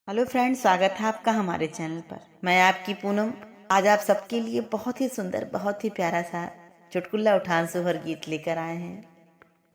Hello friends, स्वागत है आपका हमारे चैनल पर। मैं आपकी पूनम आज आप सबके लिए बहुत ही सुंदर, बहुत ही प्यारा सा चुटकुला उठान सोहर गीत लेकर आए हैं।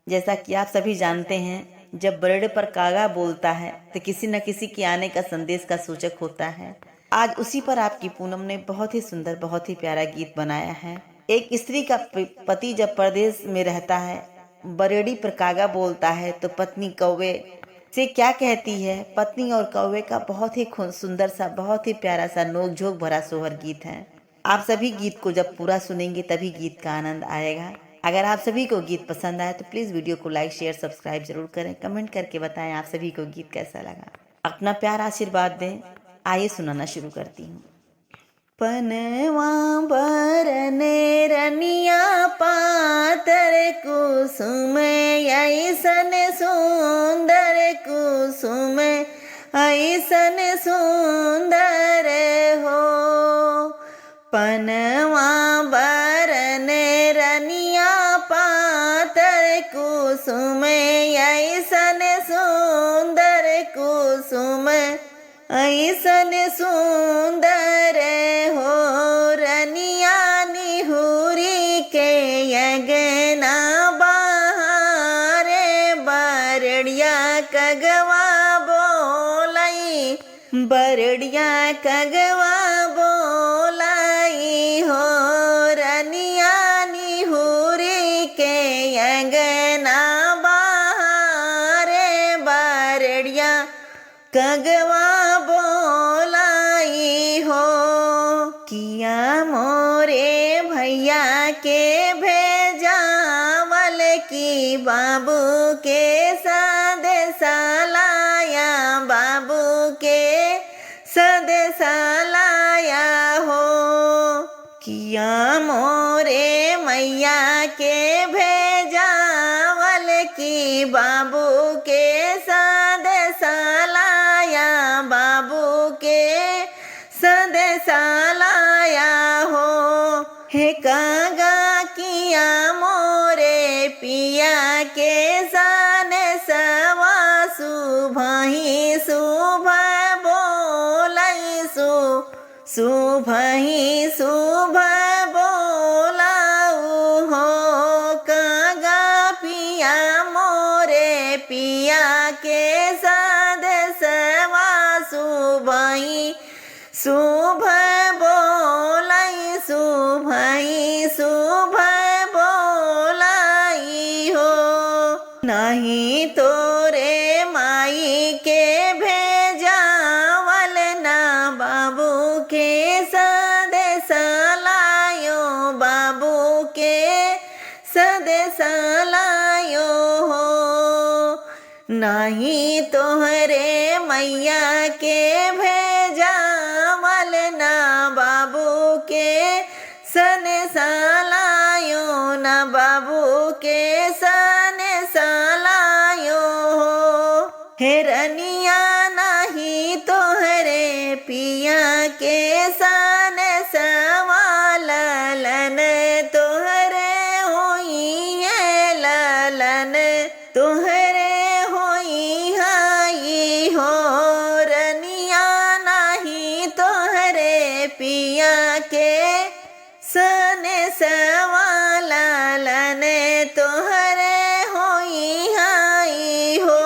जैसा कि आप सभी जानते हैं, जब बरड़े पर कागा बोलता है तो किसी न किसी के आने का संदेश का सूचक होता है। आज उसी पर आपकी पूनम ने बहुत ही सुंदर, बहुत ही प्यारा गीत बनाया है। एक स्त्री का पति जब परदेश में रहता है, बरेड़ी पर कागा बोलता है तो पत्नी कौवे से क्या कहती है। पत्नी और कौवे का बहुत ही सुंदर सा, बहुत ही प्यारा सा नोक-झोंक भरा सोहर गीत है। आप सभी गीत को जब पूरा सुनेंगे तभी गीत का आनंद आएगा। अगर आप सभी को गीत पसंद आए तो प्लीज़ वीडियो को लाइक, शेयर, सब्सक्राइब जरूर करें। कमेंट करके बताएं आप सभी को गीत कैसा लगा। अपना प्यार आशीर्वाद दें। आइए सुनाना शुरू करती हूँ। पनवा बरने रनिया पातर कुसुम ऐसन सुंदर कुसुम ऐसन सुंदर हो। पनवा बरने रनिया पातर कुसुम ऐसन सुंदर कुसुम ऐसन सुंदर हो। रनिया निहुरी के यगना बहारे बरड़िया कगवा बोलाई, बरड़िया कगवा बोलाई हो। रनिया निहुरी के यगना बहारे बरड़िया कगवा बोलाई हो। किया मोरे भैया के भेजावल की बाबू के सदेसा लाया, बाबू के सदेसा लाया हो। किया मोरे मैया के भेजावल की बाबू के सदेसा लाया, बाबू के सदेसा लाया हो। हे कागा किया मोरे पिया के सन सवा सुबही सुबह बोलाई, सुबही सुबह बोलाऊ हो। कागा पिया मोरे पिया के सदसवा सुबही सुबह बोलाई, सुबही सुबह बोलाई हो। नहीं तोरे माई के भेजावल ना बाबू के सदेसा लायो, बाबू के सदेसा लायो हो। नहीं तोहरे मैया के भेजावल ना बाबू के सनेसा लायो, ना बाबू के सनेसा लायो हो। हे रनिया नहीं तोहरे पिया के सनेसवा ललन तोहरे होई है, ललन तोहरे होई हाई हो। रनिया नहीं तोहरे पिया के सनेसवा ललन तोहरे होई हाई हो।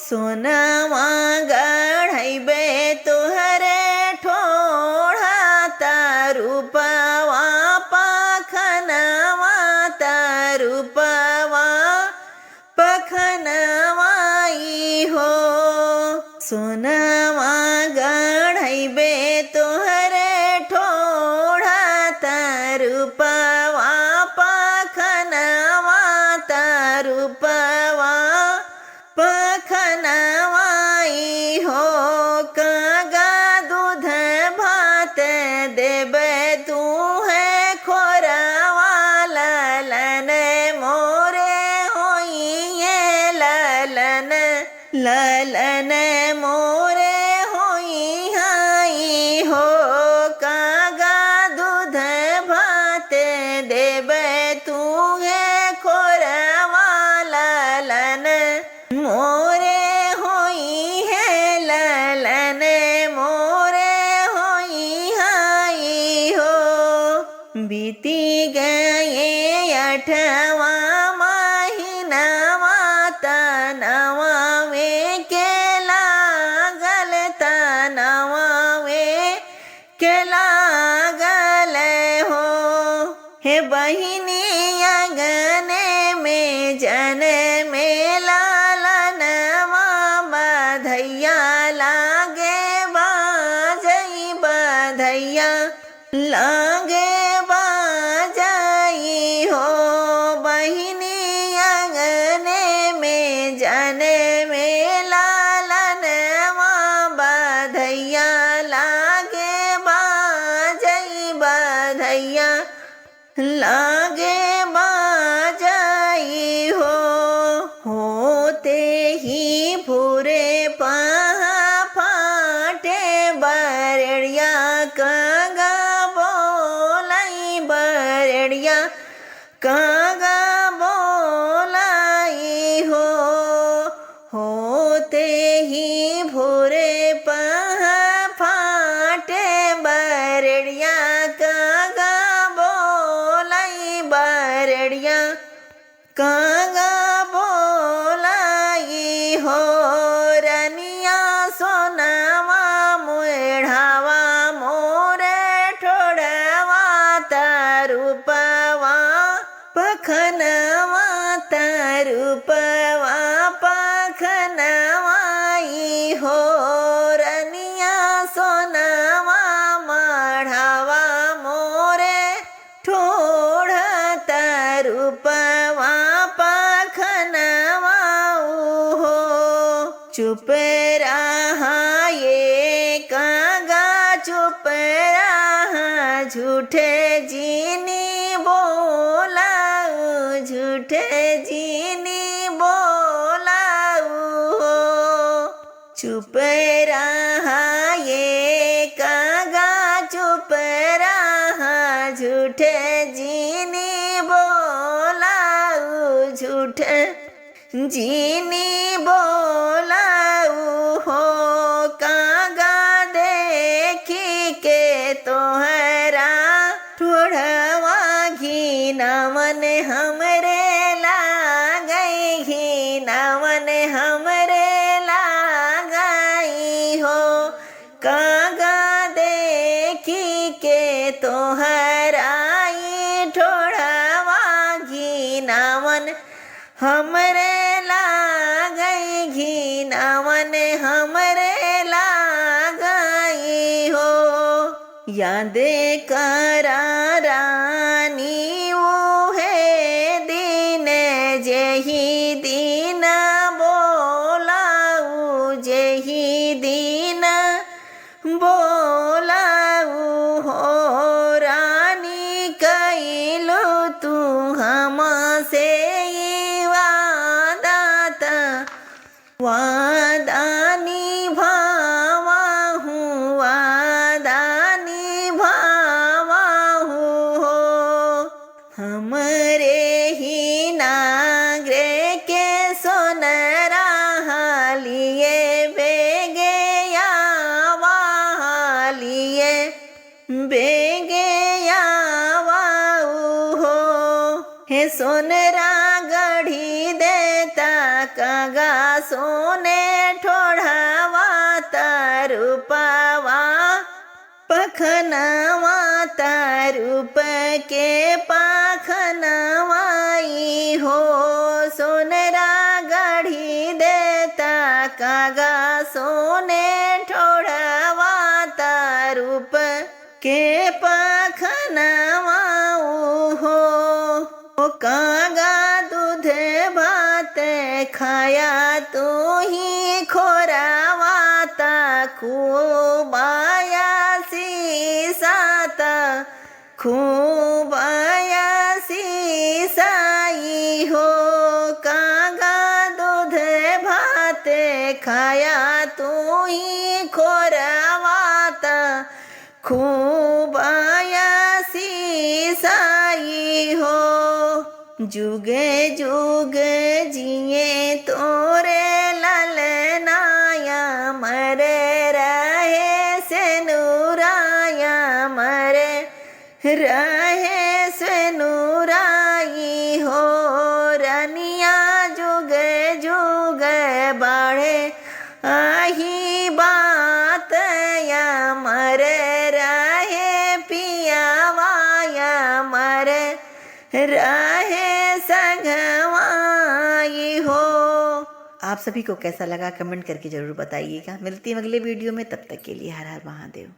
सोनवा गढ़ैबे तोहरे ठोड़ा तारूपवा पखनवा, तारूपवा पखनवाई हो। सोनवा गढ़ैबे तोहरे ठोड़ा तारूपवा पखनवा, तारूपवा पखनवाई हो। कागा दूध भात देबे तू है खोरवा, ललन मोरे होई है, ललन ललन मोरे बीती गए 8वां महीनावा तनवावे के लागल तनवावे के लागल हो। हे बहिनी अगने में जन में लालनवा बधैया लागे बाजई बधैया लागे बाजई हो। बहिनी अगने में जन में लालनवा बधैया लागे बाजई बधैया लागे बाजई हो। होते ही भूरे पहा फाटे बरेड़िया कागा बोलाई बरेड़िया कागा बोलाई हो। होते ही भूरे पहा फाटे बरेड़िया कागा बोलाई बरेड़िया कागा बोलाई हो। रनिया सोनावा मुढ़ावा मोरे ठोड़वा तरुपवा पखनवा तरुपवा पखनवाई हो। रनिया सोनावा मढ़ावा मोरे ठोड़ तरुपवा पखनवाऊ हो। चुप रहा ये कागा चुप रहा झूठे जीनी बोलाऊ झूठे जीनी बोलाऊ हो। चुप रहा ये कागा चुप रहा झूठे जीनी बोलाऊ झूठे जीनी बोलाऊ हो। कागा देखी के तोहरा ठोड़वा घिनावन हमरे लागई घिनावन हमरे लागई हो। कागा देखी के तोहरा ठोड़वा घिनावन हमरे लागई घिनावन हमरे लागई हो। याद करा रानी उहे दिन जेही दिन बोलाऊ जेही दिन बोलाऊ हो। रानी कैलो तू हमसे वादा निभावा हूँ वादा निभावा हूँ। हमरे ही नागरे के सोनरा लिए बेगे यावा लिए बेगे यावा हो। हे सोनरा गढ़ी देता कागा सोने ठोड़ावा तरुपवा पखनवा तरुप के पखनवाई हो। सोनरा गढ़ी देता कागा सोने ठोड़ावा तरुप के पखनवाऊ हो। कागा दूध भात खाया तू ही खोरावा ता खूबाया सीसाता खूबाया सीसाई हो। कागा दूध भात खाया तू ही खोरावा ता खूबाया सीसाई हो। जुगे जुग जिए तोरे ललनाया मरे रहे से नूराया मरे रहे आप सभी को कैसा लगा कमेंट करके ज़रूर बताइएगा। मिलती हैं अगले वीडियो में, तब तक के लिए हर हर महादेव।